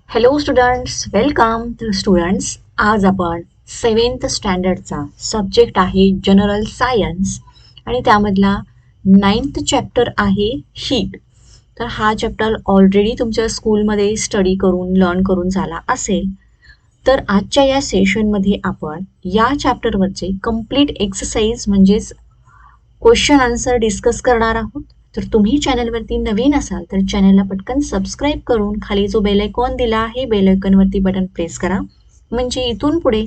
Hello students, welcome. तर students, आज आपण 7th स्टँडर्डचा सब्जेक्ट आहे जनरल सायन्स आणि त्यामधला 9th चॅप्टर आहे हीट. तर हा चॅप्टर ऑलरेडी तुमच्या स्कूलमध्ये स्टडी करून लर्न करून झाला असेल. तर आजच्या या सेशनमध्ये आपण या चॅप्टरवरचे कंप्लीट एक्सरसाइज म्हणजेच क्वेश्चन आन्सर डिस्कस करणार आहोत. तर तुम्ही चॅनलवरती नवीन असाल तर चॅनलला पटकन सबस्क्राईब करून खाली जो बेल आयकॉन दिला आहे बेल आयकॉनवरती बटन प्रेस करा. म्हणजे इथून पुढे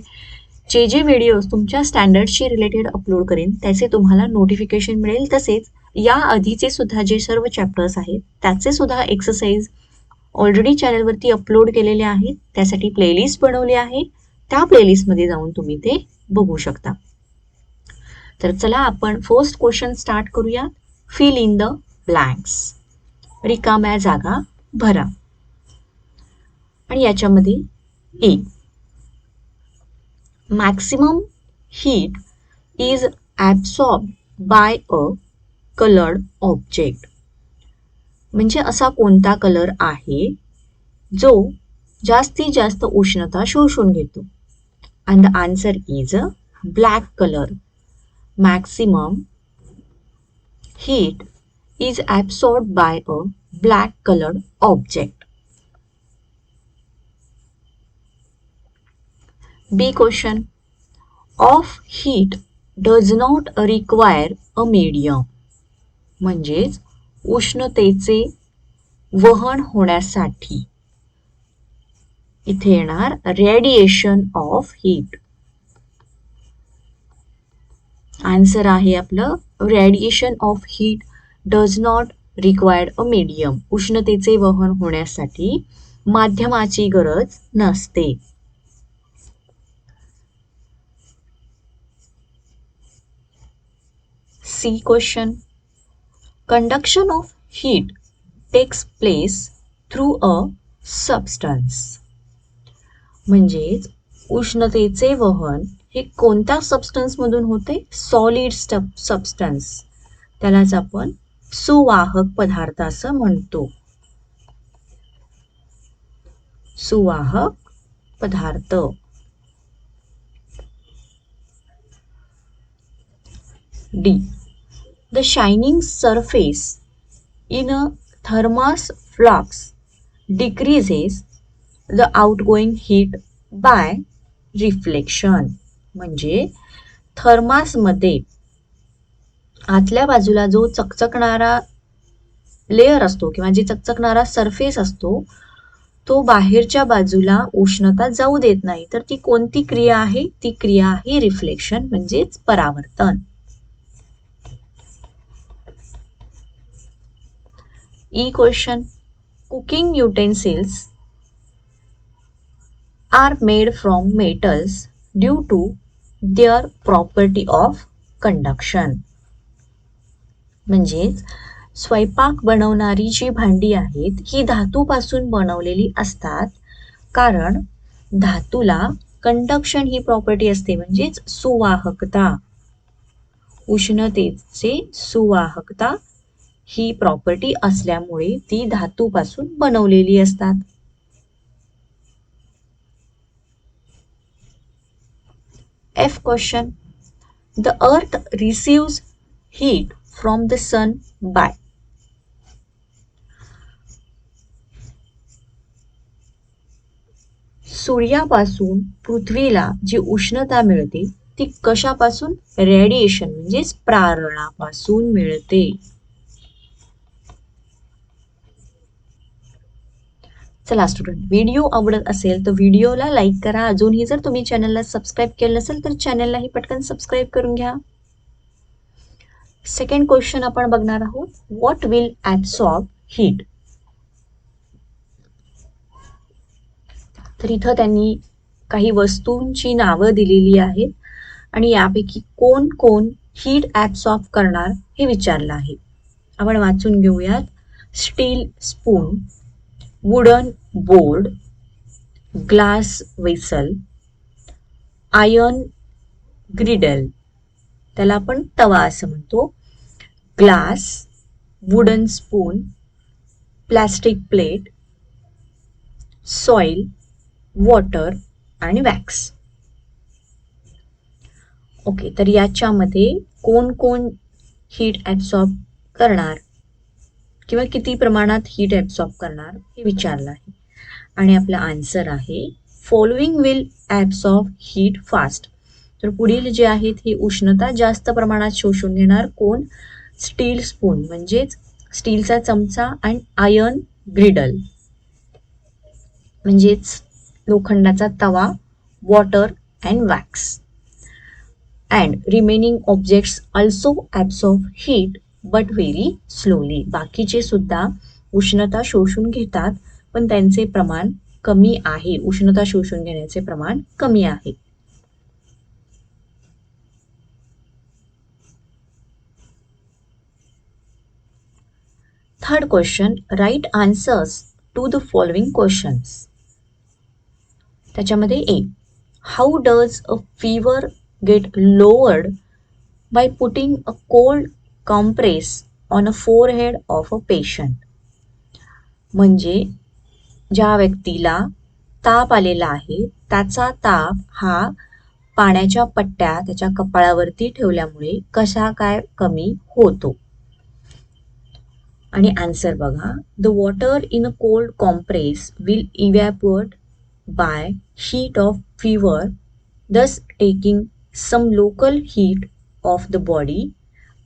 जे जे व्हिडिओज तुमच्या स्टँडर्डशी रिलेटेड अपलोड करेन त्याचे तुम्हाला नोटिफिकेशन मिळेल. तसेच या आधीचे सुद्धा जे सर्व चॅप्टर्स आहेत त्याचे सुद्धा एक्सरसाइज ऑलरेडी चॅनलवरती अपलोड केलेले आहेत. त्यासाठी प्लेलिस्ट बनवली आहे. त्या प्लेलिस्टमध्ये जाऊन तुम्ही ते बघू शकता. तर चला आपण फर्स्ट क्वेश्चन स्टार्ट करूया. Fill in the blanks. रिकाम्या जागा भरा. आणि याच्यामध्ये A, maximum heat is absorb by a coloured object. म्हणजे असा कोणता कलर आहे जो जास्तीत जास्त उष्णता शोषून घेतो. And the answer is a black colour. Maximum heat is absorbed by a black colored object. B question. Of heat does not require a medium. म्हणजेच उष्णतेचे वहन होण्यासाठी इथे येणार रेडिएशन ऑफ हीट. आन्सर आहे आपलं radiation of heat does not required a medium. उष्णतेचे वहन होण्यासाठी माध्यमाची गरज नसते. C question. Conduction of heat takes place through a substance. म्हणजेच उष्णतेचे वहन हे कोणत्या सबस्टन्स मधून होते? Solid substance. त्यालाच आपण सुवाहक पदार्थ असं म्हणतो. सुवाहक पदार्थ. D, the shining surface in a thermos flask decreases the outgoing heat by reflection. म्हणजे थर्मासमध्ये आतल्या बाजूला जो चकचकणारा लेयर असतो किंवा जे चकचकणारा सरफेस असतो तो बाहेरच्या बाजूला उष्णता जाऊ देत नाही. तर ती कोणती क्रिया आहे? ती क्रिया आहे रिफ्लेक्शन म्हणजेच परावर्तन. E question. Cooking utensils are made from metals due to their property of conduction. म्हणजेच स्वयंपाक बनवणारी जी भांडी आहेत ही धातूपासून बनवलेली असतात. कारण धातूला कंडक्शन ही प्रॉपर्टी असते म्हणजेच सुवाहकता. उष्णतेचे सुवाहकता ही प्रॉपर्टी असल्यामुळे ती धातूपासून बनवलेली असतात. F question. The earth receives heat from the sun by. सूर्यापासून पृथ्वीला जी उष्णता मिळते ती कशापासून? रेडिएशन म्हणजेच प्रारणापासून मिळते. चला स्टुडंट, व्हिडिओ आवडत असेल तर व्हिडिओला लाईक करा. अजूनही जर तुम्ही चॅनलला सबस्क्राईब केलं नसेल तर चॅनललाही पटकन सबस्क्राईब करून घ्या. सेकंड क्वेश्चन आपण बघणार आहोत. What will absorb heat. तर इथं त्यांनी काही वस्तूंची नावं दिलेली आहेत आणि यापैकी कोण कोण हीट ॲब्सॉर्ब करणार हे विचारलं आहे. आपण वाचून घेऊयात. Steel spoon, wooden board, glass vessel, iron ग्रिडल, त्याला आपण तवा असं म्हणतो, glass, wooden spoon, plastic plate, soil, water आणि वॅक्स. ओके, तर याच्यामध्ये कोण कोण हीट ॲब्सॉर्ब करणार किंवा किती प्रमाणात हीट ॲब्सॉर्ब करणार हे विचारलं आहे. आणि आपला आन्सर आहे following will absorb heat fast. तर पुढील जे आहेत हे उष्णता जास्त प्रमाणात शोषून घेणार. कोण? स्टील स्पून म्हणजेच स्टीलचा चमचा आणि आयर्न ग्रिडल म्हणजेच लोखंडाचा तवा, water and wax. And remaining objects also absorb heat but very slowly. बाकीचे सुद्धा उष्णता शोषून घेतात पण त्यांचे प्रमाण कमी आहे, उष्णता शोषून घेण्याचे प्रमाण कमी आहे. Third question, right answers to the following questions. त्याच्यामध्ये A, how does a fever get lowered by putting a cold compress on a forehead of a patient. म्हणजे ज्या व्यक्तीला ताप आलेला आहे त्याचा ताप हा पाण्याच्या पट्ट्या त्याच्या कपाळावरती ठेवल्यामुळे कसा काय कमी होतो. आणि आन्सर बघा, the water in a cold compress will evaporate by heat of fever, thus taking some local heat of the body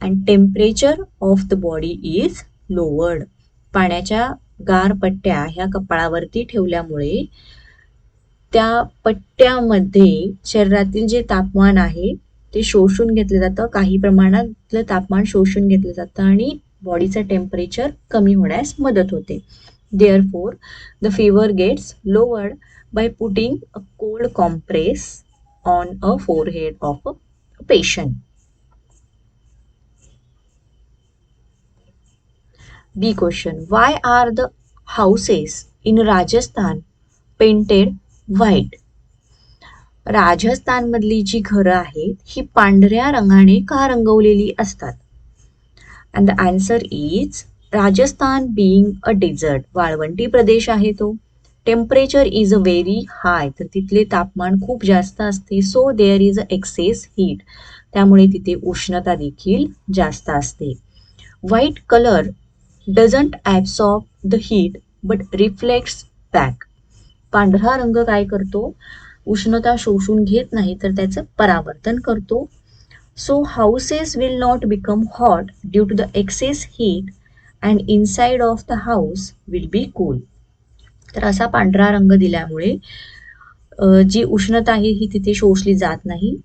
and temperature of the body is lowered. पाण्याच्या गार पट्ट्या ह्या कपाळावरती ठेवल्यामुळे त्या पट्ट्यामध्ये शरीरातील जे तापमान आहे ते शोषून घेतलं जातं, काही प्रमाणातलं तापमान शोषून घेतलं जातं आणि बॉडीचं टेम्परेचर कमी होण्यास मदत होते. Therefore, the fever gets lowered by putting a cold compress on a forehead of a patient. B question, why are the houses in Rajasthan painted white? राजस्थानमधली जी घरं आहेत ही पांढऱ्या रंगाने का रंगवलेली असतात? And the answer is Rajasthan being a desert, वाळवंटी प्रदेश आहे तो. Temperature is a very high, तर तिथले तापमान खूप जास्त असते. So there is a excess heat, त्यामुळे तिथे उष्णता देखील जास्त असते. White colour doesn't absorb the heat but reflects back. पांढरा रंग काय करतो? उष्णता शोषून घेत नाही तर त्याचं परावर्तन करतो. So houses will not become hot due to the excess heat and inside of the house will be cool. तर असा पांढरा रंग दिल्यामुळे जी उष्णता आहे ही तिथे शोषली जात नाही,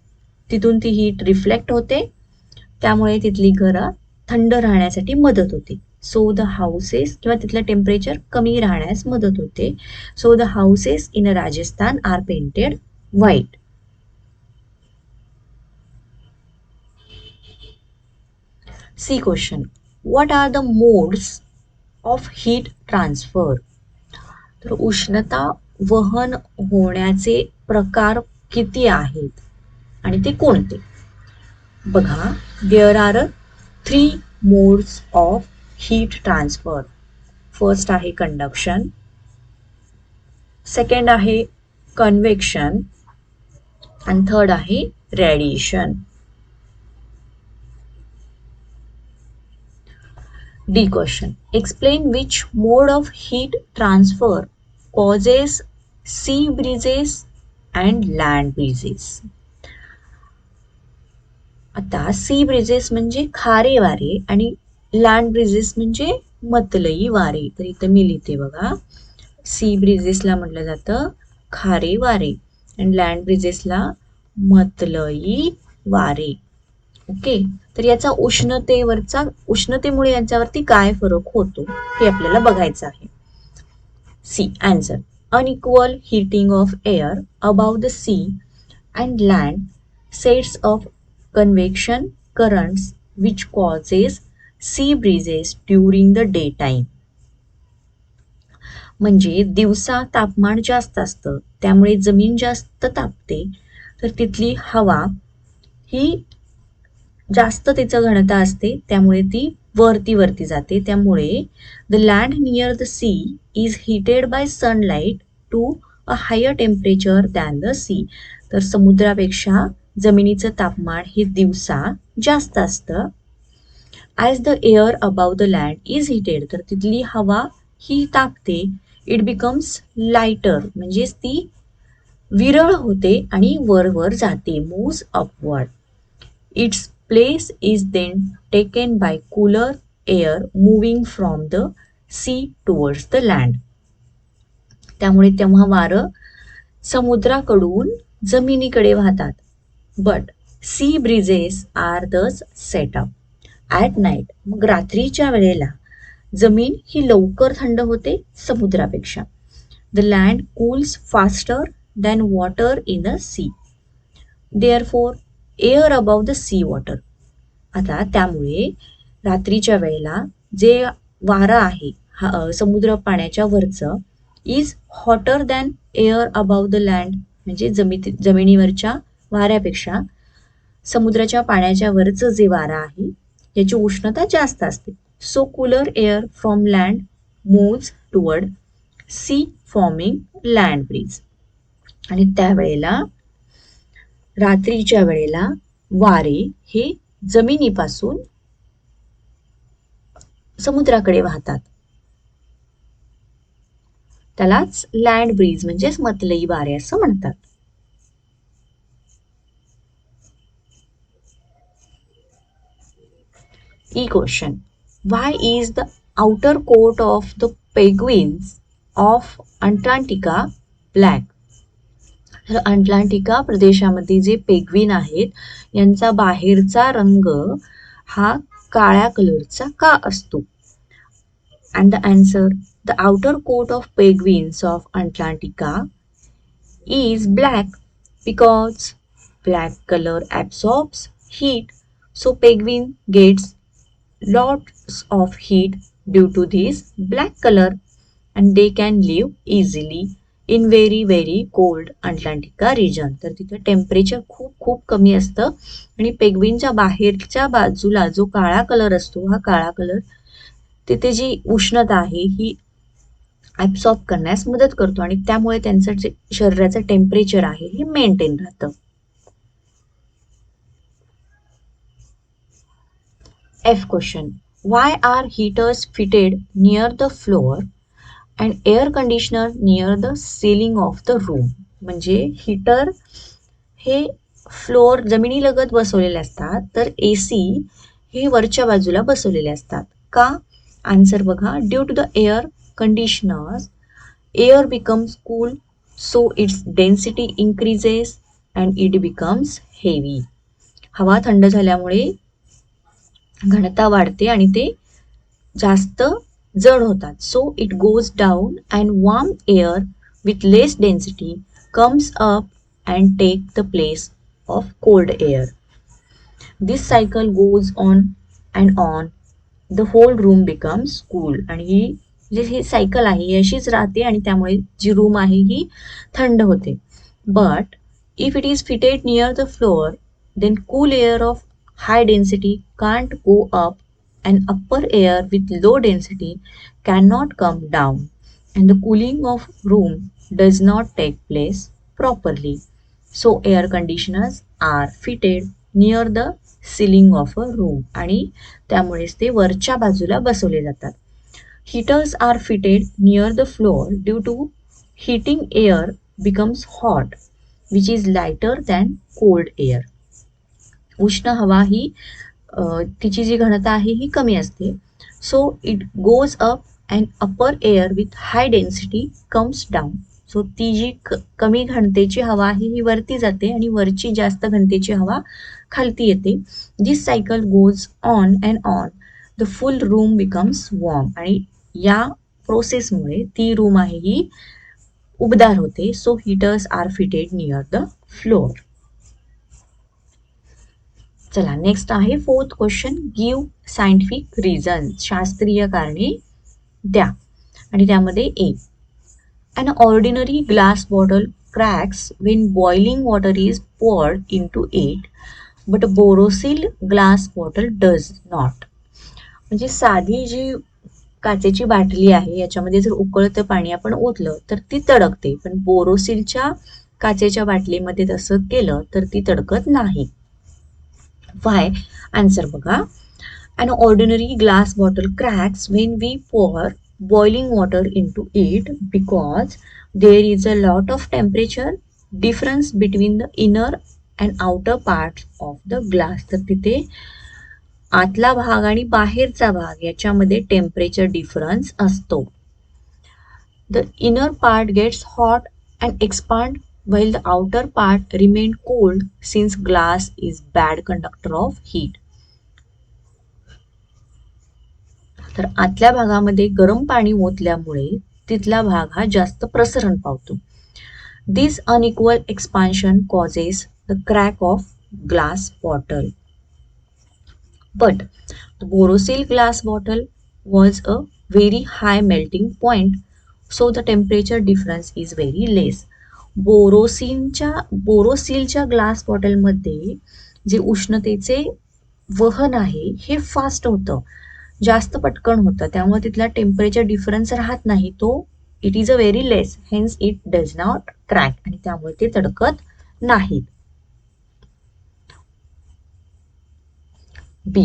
तिथून ती हीट रिफ्लेक्ट होते, त्यामुळे तिथली घरं थंड राहण्यासाठी मदत होते. सो द हाऊसेस किंवा तिथलं टेम्परेचर कमी राहण्यास मदत होते. So the houses in Rajasthan are painted white. C question, what are the modes of heat transfer? तर उष्णता वहन होण्याचे प्रकार किती आहेत आणि ते कोणते? बघा, there are 3 modes of heat transfer. First आहे कंडक्शन, सेकंड आहे कन्व्हेक्शन आणि थर्ड आहे radiation. D question, explain which mode of heat transfer causes sea breezes and land breezes. आता सी ब्रिजेस म्हणजे खारे वारे आणि लँड ब्रिजेस म्हणजे मतलई वारे. तर इथं मी लिहिते बघा, सी ब्रिजेसला म्हटलं जातं खारे वारे आणि लँड ब्रिजेसला मतलई वारे. ओके, तर याचा उष्णतेमुळे यांच्यावरती काय फरक होतो हे आपल्याला बघायचं आहे. C answer, unequal heating of air above the sea and land sets of convection currents which causes sea breezes during the day time. म्हणजे दिवसा तापमान जास्त असतं त्यामुळे जमीन जास्त तापते, तर तिथली हवा ही जास्त तिचं घनता असते त्यामुळे ती वरती जाते. त्यामुळे the land near the sea is heated by sunlight to a higher temperature than the sea. तर समुद्रापेक्षा जमिनीचं तापमान हे दिवसा जास्त असतं. As the air above the land is heated, तर तिथली हवा ही तापते. इट बिकम्स लाइटर, म्हणजेच ती विरळ होते आणि वर जाते, moves upward. Its place is then taken by cooler air moving from the sea towards the land. त्यामुळे तेव्हा वारं समुद्राकडून जमिनीकडे वाहतात. But sea breezes are thus set up at night. मग रात्रीच्या वेळेला जमीन ही लवकर थंड होते समुद्रापेक्षा. The land cools faster than water in the sea. Therefore air above the sea water. आता त्यामुळे रात्रीच्या वेळेला जे वारा आहे समुद्र पाण्याच्या वरचं is hotter than air above the land, म्हणजे जमिनीवरच्या वाऱ्यापेक्षा समुद्राच्या पाण्याच्या वरचं जे वारा आहे याची उष्णता जास्त असते. So cooler air from land moves toward sea forming land breeze. आणि त्यावेळेला रात्रीच्या वेळेला वारे हे जमिनीपासून समुद्राकडे वाहतात. त्यालाच लँड ब्रीज म्हणजेच मतलई वारे असं म्हणतात. E question. Why is the outer coat of the penguins of Antarctica black. तर अंटार्क्टिका प्रदेशामध्ये जे पेंग्विन आहेत यांचा बाहेरचा रंग हा काळ्या कलरचा का असतो. And the answer, the outer coat of penguins of Antarctica is black because black color absorbs heat, so penguin gets lots of heat due to this black color and they can live easily in very cold Antarctica region. तर तिथे temperature खूप कमी असतं आणि पेंग्विनच्या बाहेरच्या बाजूला जो काळा कलर असतो हा काळा कलर तिथे जी उष्णता आहे ही ॲब्सॉर्ब करण्यास मदत करतो आणि त्यामुळे त्यांचं जे शरीराचं टेम्परेचर आहे हे मेंटेन राहतं. F question. Why are heaters fitted near the floor and air conditioner near the ceiling of the room. म्हणजे हीटर हे फ्लोअर जमिनीलगत बसवलेले असतात तर AC हे वरच्या बाजूला बसवलेले असतात का. आन्सर बघा. Due to the air conditioners, air becomes cool, so its density increases and it becomes heavy. हवा थंड झाल्यामुळे घनता वाढते आणि ते जास्त जड होतात. So it goes down and warm air with less density comes up and take the place of cold air. This cycle goes on and on. The whole room becomes cool. आणि ही सायकल आहे ही अशीच राहते आणि त्यामुळे जी room आहे ही थंड होते. But if it is fitted near the floor then cool air of high density can't go up and upper air with low density can not come down and the cooling of room does not take place properly. So air conditioners are fitted near the ceiling of a room आणि त्यामुळेच ते वरच्या बाजूला बसवले जातात. Heaters are fitted near the floor due to heating air becomes hot, which is lighter than cold air. उष्ण हवा ही तिची जी घनता आहे ही कमी असते. So it goes up and upper air with high density comes down. So ती जी कमी घनतेची हवा आहे ही वरती जाते आणि वरची जास्त घनतेची हवा खालती येते. This cycle goes on and on. The full room becomes warm. आणि या प्रोसेसमुळे ती रूम आहे ही उबदार होते. So heaters are fitted near the floor. चला नेक्स्ट आहे fourth question. Give scientific reason. शास्त्रीय कारणे द्या. आणि त्यामध्ये ए. An ordinary glass bottle cracks when boiling water is poured into it, but a Borosil glass bottle does not. म्हणजे साधी जी काचेची बाटली आहे, याच्यामध्ये जर उकळतं पाणी आपण ओतलं तर ती तडकते, पण बोरोसिलच्या काचेच्या बाटलीमध्ये तसं केलं तर ती तडकत नाही. वाय? आन्सर बघा. An ordinary glass bottle cracks when we pour boiling water into it because there is a lot of temperature difference between the inner and outer parts of the glass. तर तिथे आतला भाग आणि बाहेरचा भाग याच्यामध्ये temperature difference असतो. The inner part gets hot and expand while the outer part remain cold since glass is bad conductor of heat. तर आतल्या भागामध्ये गरम पाणी ओतल्यामुळे तिथला भाग हा जास्त प्रसरण पावतो. This unequal expansion causes the crack of glass bottle. But the Borosil glass bottle was a very high melting point, so the temperature difference is very less. बोरोसिलच्या ग्लास बॉटलमध्ये जे उष्णतेचे वहन आहे हे फास्ट होतं, जास्त पटकन होतं, त्यामुळे तिथला टेम्परेचर डिफरन्स राहत नाही, तो it is a very less, hence it does not crack, आणि त्यामुळे ते तडकत नाहीत. B.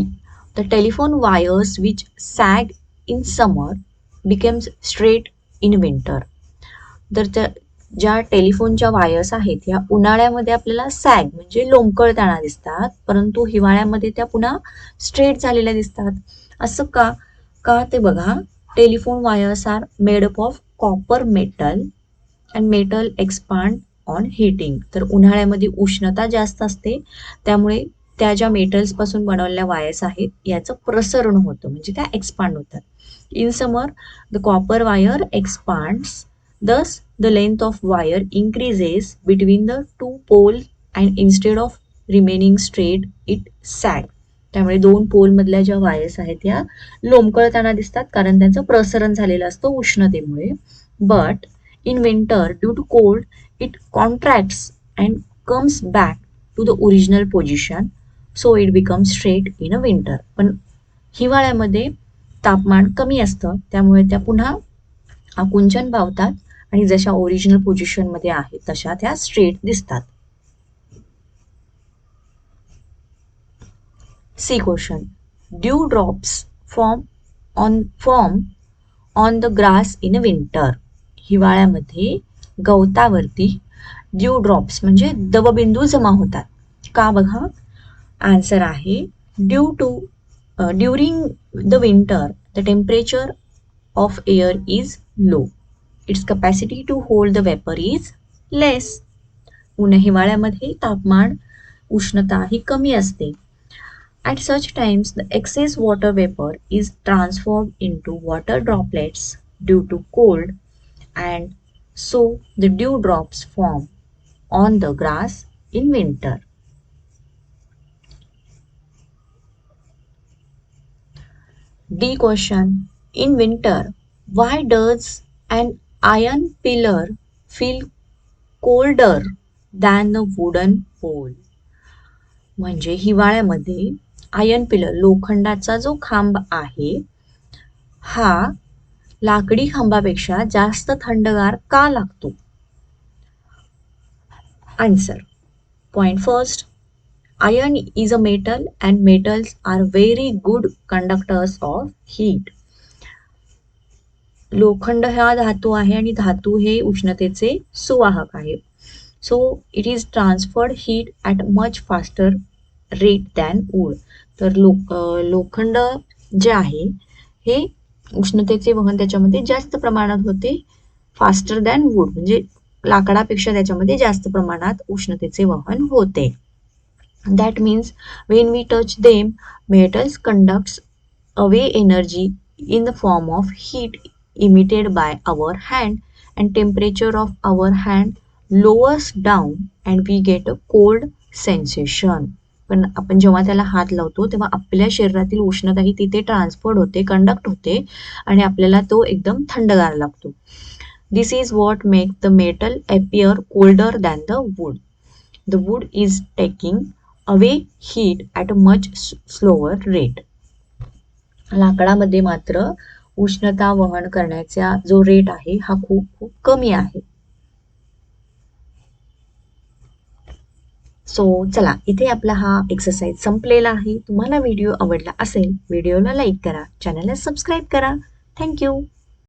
The telephone wires which sag in summer becomes straight in winter. तर ज्या टेलिफोनच्या वायर्स आहेत या उन्हाळ्यामध्ये आपल्याला सॅग म्हणजे लोंबकळताना दिसतात, परंतु हिवाळ्यामध्ये त्या पुन्हा स्ट्रेट झालेल्या दिसतात. असं का? का ते बघा. Telephone wires are made up of copper metal and metal expand on heating. तर उन्हाळ्यामध्ये उष्णता जास्त असते, त्यामुळे त्या ज्या मेटल्स पासून बनवलेल्या वायर्स आहेत याचं प्रसरण होतं, म्हणजे त्या एक्सपांड होतात. In summer the copper wire expands, thus the length of wire increases between the two poles and instead of remaining straight it sag. त्यामुळे दोन पोल मधल्या ज्या वायर्स आहेत या लोंबकळताना दिसतात, कारण त्यांचं प्रसरण झालेलं असतं उष्णतेमुळे. But in winter due to cold it contracts and comes back to the original position, so it becomes straight in a winter. पण हिवाळ्यामध्ये तापमान कमी असतं, त्यामुळे त्या पुन्हा आकुंचन पावतात आणि जशा ओरिजिनल पोझिशन मध्ये आहेत तशा त्या स्ट्रेट दिसतात. C question. Dew drops form on the grass in winter. हिवाळ्यामध्ये गवतावरती ड्यू ड्रॉप्स म्हणजे दवबिंदू जमा होतात. का बघा. आन्सर आहे during the winter the temperature of air is low. Its capacity to hold the vapor is less. हिवाळ्यामध्ये तापमान उष्णता ही कमी असते. At such times the excess water vapor is transformed into water droplets due to cold, and so the dew drops form on the grass in winter. D question. In winter, why does an iron pillar feel colder than the wooden pole? म्हणजे हिवाळ्यामध्ये iron pillar लोखंडाचा जो खांब आहे हा लाकडी खांबापेक्षा जास्त थंडगार का लागतो? Answer. Point first. Iron is a metal and metals are very good conductors of heat. लोखंड हा धातू आहे आणि धातू हे उष्णतेचे सुवाहक आहे. So it is transferred heat at much faster rate than wood. तर लोखंड जे आहे हे उष्णतेचे वहन त्याच्यामध्ये जास्त प्रमाणात होते, फास्टर दॅन वूड म्हणजे लाकडापेक्षा त्याच्यामध्ये जास्त प्रमाणात उष्णतेचे वहन होते. That means when we touch them, metals conducts away energy in the form of heat emitted by our hand, and temperature of our hand lowers down and we get a cold sensation. पण आपण जेव्हा त्याला हात लावतो तेव्हा आपल्या शरीरातील उष्णता ही तिथे ट्रान्सफर होते, कंडक्ट होते आणि आपल्याला तो एकदम थंडगार लागतो. This is what makes the metal appear colder than the wood. The wood is taking away heat at a much slower rate. लाकडामध्ये मात्र उष्णता वहन करण्याचा जो रेट आहे हा खूप खूप कमी आहे. सो चला, इथे आपला हा एक्सरसाइज संपलेला आहे. तुम्हाला व्हिडिओ आवडला असेल, व्हिडिओला लाईक करा, चॅनलला सबस्क्राईब करा. थँक्यू.